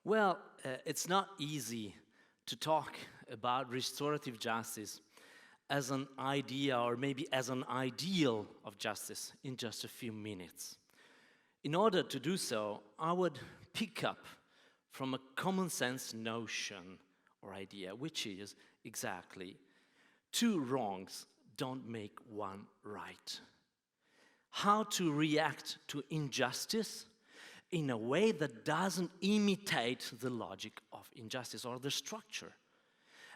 It's not easy to talk about restorative justice as an idea or maybe as an ideal of justice in just a few minutes. In order to do so, I would pick up from a common sense notion or idea, which is exactly two wrongs don't make one right. How to react to injustice in a way that doesn't imitate the logic of injustice or the structure.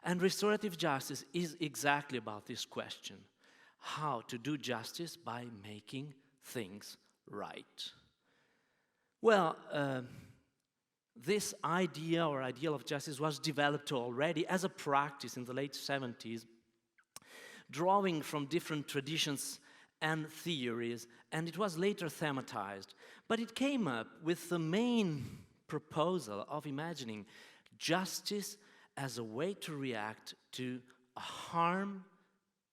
And restorative justice is exactly about this question: how to do justice by making things right. This idea or ideal of justice was developed already as a practice in the late 70s, drawing from different traditions and theories, and it was later thematized. But it came up with the main proposal of imagining justice as a way to react to a harm,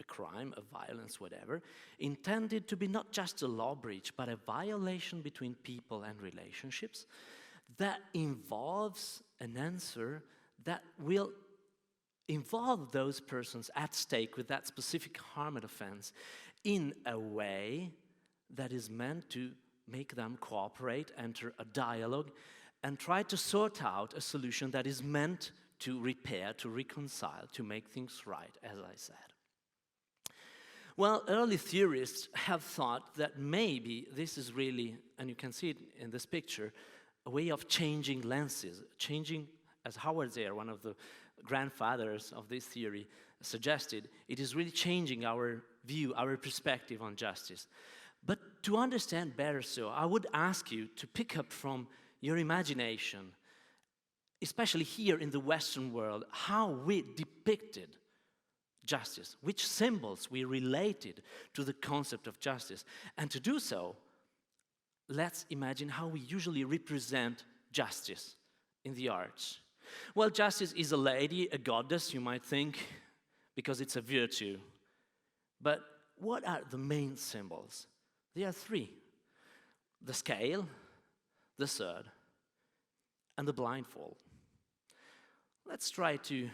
a crime, a violence, whatever, intended to be not just a law breach, but a violation between people and relationships that involves an answer that will involve those persons at stake with that specific harm and offense in a way that is meant to make them cooperate, enter a dialogue, and try to sort out a solution that is meant to repair, to reconcile, to make things right, as I said. Well, early theorists have thought that maybe this is really, and you can see it in this picture, a way of changing lenses, changing, as Howard Zinn, one of the grandfathers of this theory, suggested, it is really changing our view, our perspective on justice. But to understand better so, I would ask you to pick up from your imagination, especially here in the Western world, how we depicted justice, which symbols we related to the concept of justice. And to do so, let's imagine how we usually represent justice in the arts. Well, justice is a lady, a goddess, you might think, because it's a virtue. But what are the main symbols? There are three: the scale, the sword, and the blindfold. Let's try to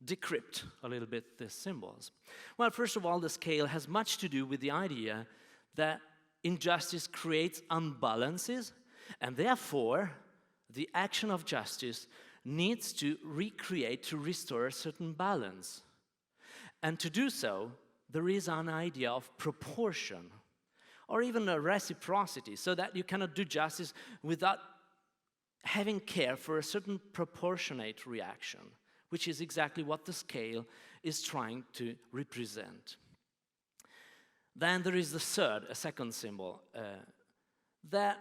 decrypt a little bit these symbols. Well, first of all, the scale has much to do with the idea that injustice creates imbalances, and therefore the action of justice needs to recreate, to restore a certain balance. And to do so, there is an idea of proportion, or even a reciprocity, so that you cannot do justice without having care for a certain proportionate reaction, which is exactly what the scale is trying to represent. Then there is the third, a second symbol, that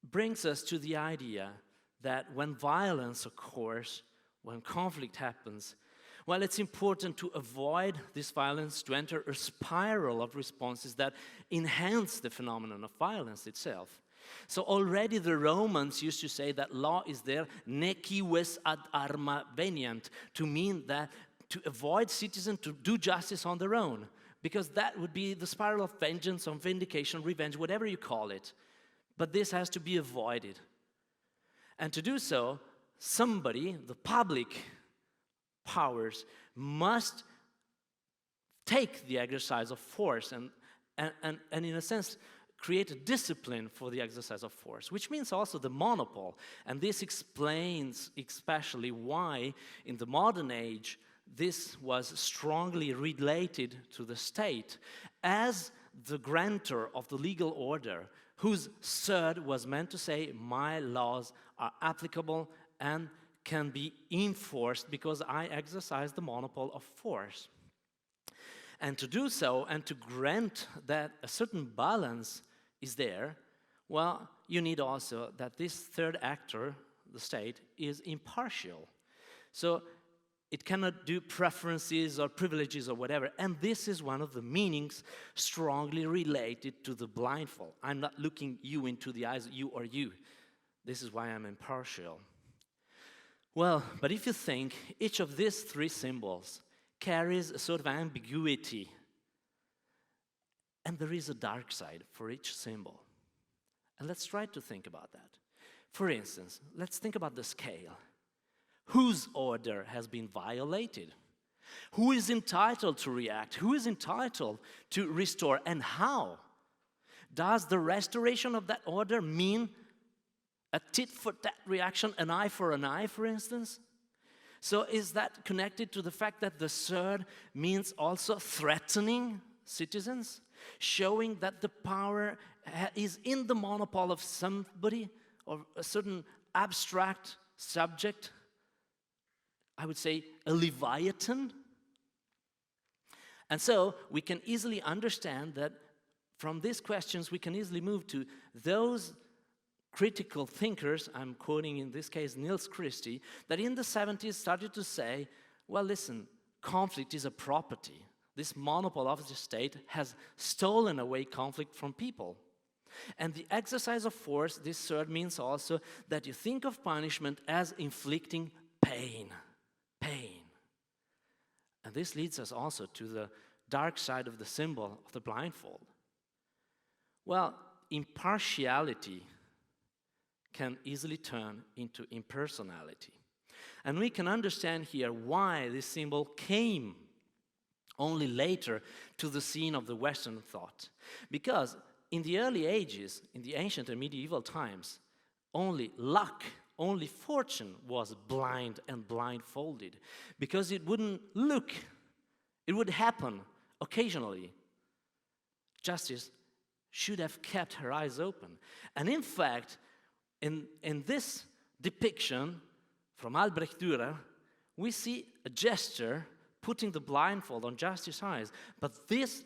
brings us to the idea that when violence occurs, when conflict happens, well, it's important to avoid this violence, to enter a spiral of responses that enhance the phenomenon of violence itself. So already the Romans used to say that law is there, necivis ad arma veniant, to mean that to avoid citizens to do justice on their own, because that would be the spiral of vengeance, of vindication, revenge, whatever you call it. But this has to be avoided. And to do so, somebody, the public powers, must take the exercise of force and in a sense, create a discipline for the exercise of force, which means also the monopole. And this explains especially why, in the modern age, this was strongly related to the state as the grantor of the legal order, whose third was meant to say, my laws are applicable and can be enforced because I exercise the monopole of force. And to do so, and to grant that a certain balance is there, well, you need also that this third actor, the state, is impartial. So it cannot do preferences or privileges or whatever. And this is one of the meanings strongly related to the blindfold. I'm not looking you into the eyes, you or you. This is why I'm impartial. Well, but if you think, each of these three symbols carries a sort of ambiguity. And there is a dark side for each symbol. And let's try to think about that. For instance, let's think about the scale. Whose order has been violated? Who is entitled to react? Who is entitled to restore, and how? Does the restoration of that order mean a tit-for-tat reaction, an eye for an eye, for instance? So is that connected to the fact that the third means also threatening citizens, showing that the power is in the monopole of somebody, or a certain abstract subject? I would say a Leviathan. And so we can easily understand that from these questions we can easily move to those critical thinkers, I'm quoting in this case Niels Christie, that in the 70s started to say, well, listen, conflict is a property. This monopole of the state has stolen away conflict from people. And the exercise of force, this third, means also that you think of punishment as inflicting pain. Pain. And this leads us also to the dark side of the symbol of the blindfold. Well, impartiality can easily turn into impersonality. And we can understand here why this symbol came only later to the scene of the Western thought. Because in the early ages, in the ancient and medieval times, only luck, only fortune was blind and blindfolded, because it wouldn't look, it would happen occasionally. Justice should have kept her eyes open. And in fact, in this depiction from Albrecht Dürer, we see a gesture putting the blindfold on Justice's eyes. But this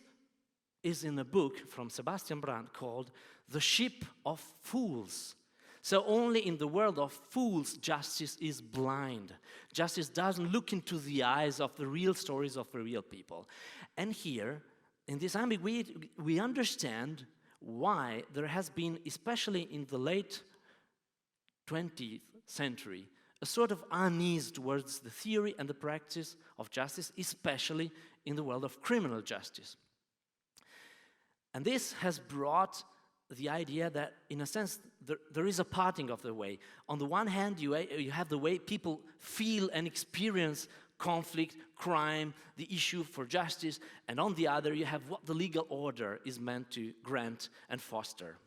is in a book from Sebastian Brandt called The Ship of Fools. So only in the world of fools, justice is blind. Justice doesn't look into the eyes of the real stories of the real people. And here, in this ambiguity, we understand why there has been, especially in the late 20th century, a sort of unease towards the theory and the practice of justice, especially in the world of criminal justice. And this has brought the idea that, in a sense, there is a parting of the way. On the one hand, you have the way people feel and experience conflict, crime, the issue for justice, and on the other, you have what the legal order is meant to grant and foster.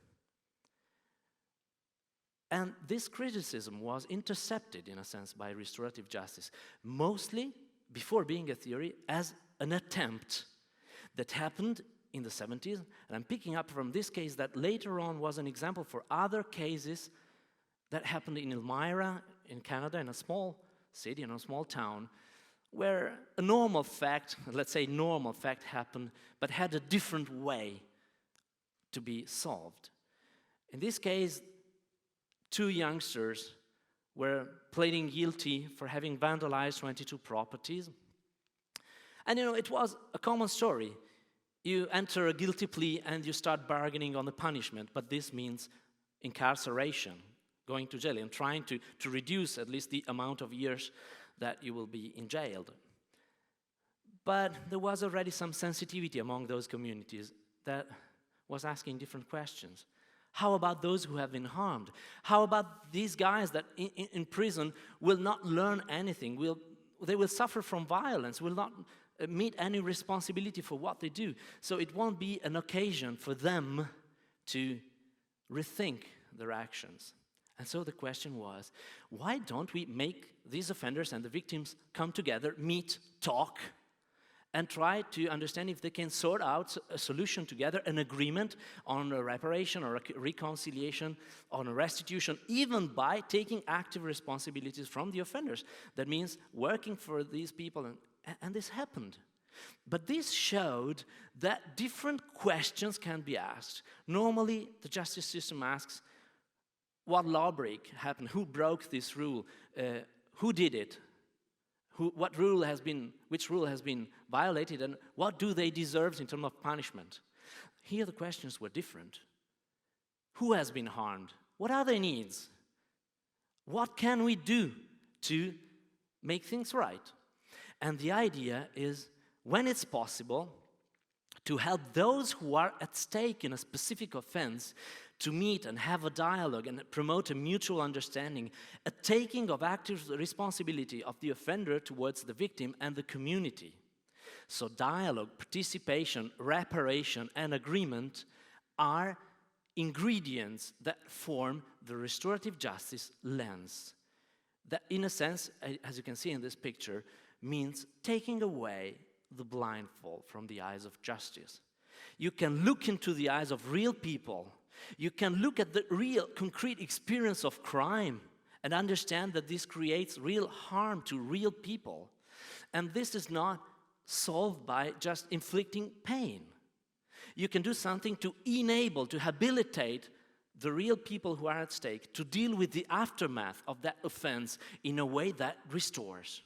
And this criticism was intercepted, in a sense, by restorative justice, mostly, before being a theory, as an attempt that happened in the 70s, and I'm picking up from this case that later on was an example for other cases that happened in Elmira, in Canada, in a small city, in a small town, where a normal fact, let's say normal fact, happened, but had a different way to be solved. In this case, two youngsters were pleading guilty for having vandalized 22 properties. And it was a common story. You enter a guilty plea and you start bargaining on the punishment, but this means incarceration, going to jail, and trying to reduce at least the amount of years that you will be in jail. But there was already some sensitivity among those communities that was asking different questions. How about those who have been harmed? How about these guys that in prison will not learn anything? They will suffer from violence, will not meet any responsibility for what they do. So it won't be an occasion for them to rethink their actions. And so the question was, why don't we make these offenders and the victims come together, meet, talk, and try to understand if they can sort out a solution together, an agreement on a reparation or a reconciliation, on a restitution, even by taking active responsibilities from the offenders. That means working for these people, and this happened. But this showed that different questions can be asked. Normally, the justice system asks, what lawbreak happened? Who broke this rule? Who did it? Which rule has been violated, and what do they deserve in terms of punishment? Here the questions were different. Who has been harmed? What are their needs? What can we do to make things right? And the idea is, when it's possible, to help those who are at stake in a specific offense to meet and have a dialogue and promote a mutual understanding, a taking of active responsibility of the offender towards the victim and the community. So dialogue, participation, reparation, and agreement are ingredients that form the restorative justice lens. That, in a sense, as you can see in this picture, means taking away the blindfold from the eyes of justice. You can look into the eyes of real people. You can look at the real, concrete experience of crime and understand that this creates real harm to real people. And this is not solved by just inflicting pain. You can do something to enable, to habilitate the real people who are at stake to deal with the aftermath of that offense in a way that restores.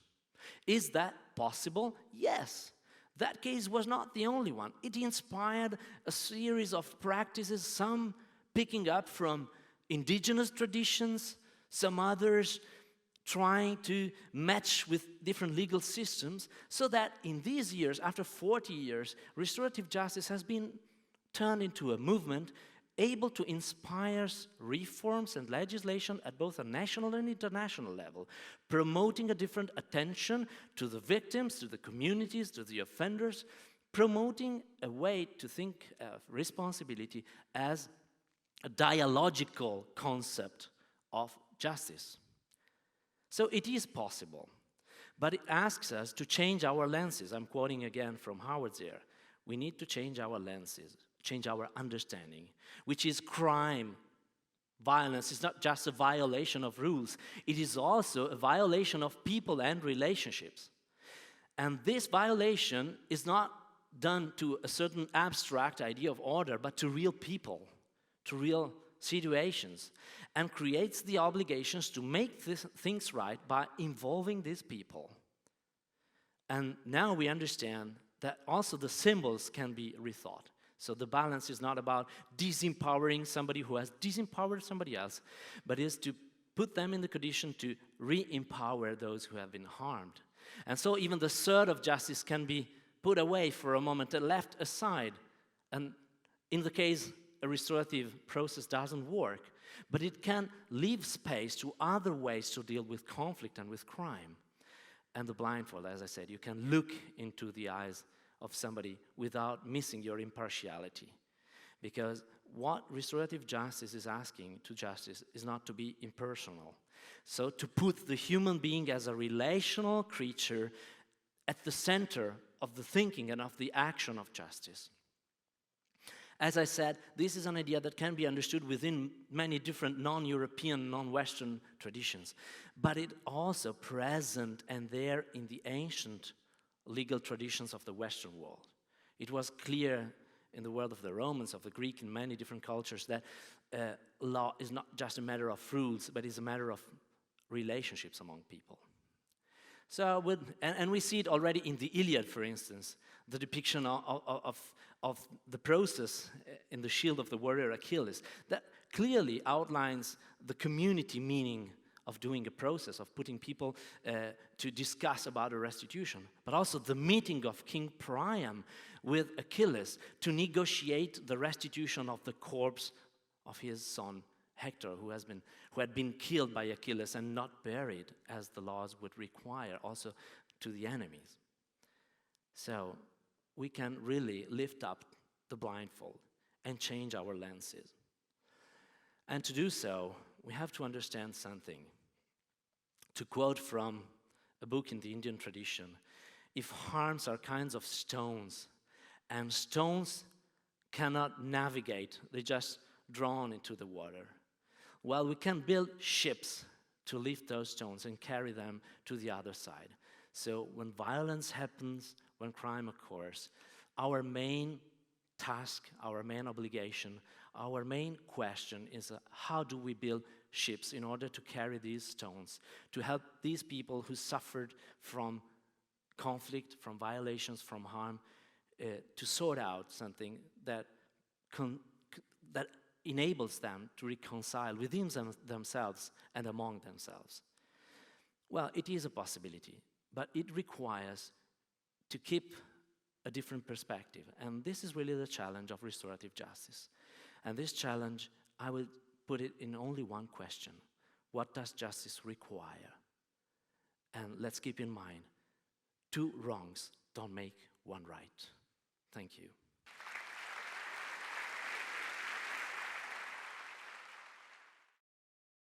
Is that possible? Yes. That case was not the only one. It inspired a series of practices, some picking up from indigenous traditions, some others trying to match with different legal systems, so that in these years, after 40 years, restorative justice has been turned into a movement able to inspire reforms and legislation at both a national and international level, promoting a different attention to the victims, to the communities, to the offenders, promoting a way to think of responsibility as a dialogical concept of justice. So it is possible, but it asks us to change our lenses. I'm quoting again from Howard Zinn. We need to change our lenses, change our understanding, which is crime. Violence is not just a violation of rules, it is also a violation of people and relationships. And this violation is not done to a certain abstract idea of order, but to real people, to real situations, and creates the obligations to make things right by involving these people. And now we understand that also the symbols can be rethought. So the balance is not about disempowering somebody who has disempowered somebody else, but is to put them in the condition to re-empower those who have been harmed. And so even the sword of justice can be put away for a moment and left aside. And in the case a restorative process doesn't work, but it can leave space to other ways to deal with conflict and with crime. And the blindfold, as I said, you can look into the eyes of somebody without missing your impartiality. Because what restorative justice is asking to justice is not to be impersonal. So to put the human being as a relational creature at the center of the thinking and of the action of justice. As I said, this is an idea that can be understood within many different non-European, non-Western traditions, but it also present and there in the ancient legal traditions of the Western world. It was clear in the world of the Romans, of the Greek, in many different cultures that law is not just a matter of rules, but is a matter of relationships among people. So, and we see it already in the Iliad, for instance, the depiction of the process in the shield of the warrior Achilles, that clearly outlines the community meaning of doing a process, of putting people to discuss about a restitution, but also the meeting of King Priam with Achilles to negotiate the restitution of the corpse of his son Hector, who had been killed by Achilles and not buried as the laws would require, also to the enemies. So we can really lift up the blindfold and change our lenses. And to do so, we have to understand something. To quote from a book in the Indian tradition, if harms are kinds of stones, and stones cannot navigate, they're just drawn into the water. Well, we can build ships to lift those stones and carry them to the other side. So when violence happens, when crime occurs, our main task, our main obligation, our main question is how do we build ships in order to carry these stones, to help these people who suffered from conflict, from violations, from harm, to sort out something that enables them to reconcile within themselves and among themselves. Well, it is a possibility, but it requires to keep a different perspective. And this is really the challenge of restorative justice. And this challenge I will put it in only one question. What does justice require? And let's keep in mind, 2 wrongs don't make 1 right. Thank you.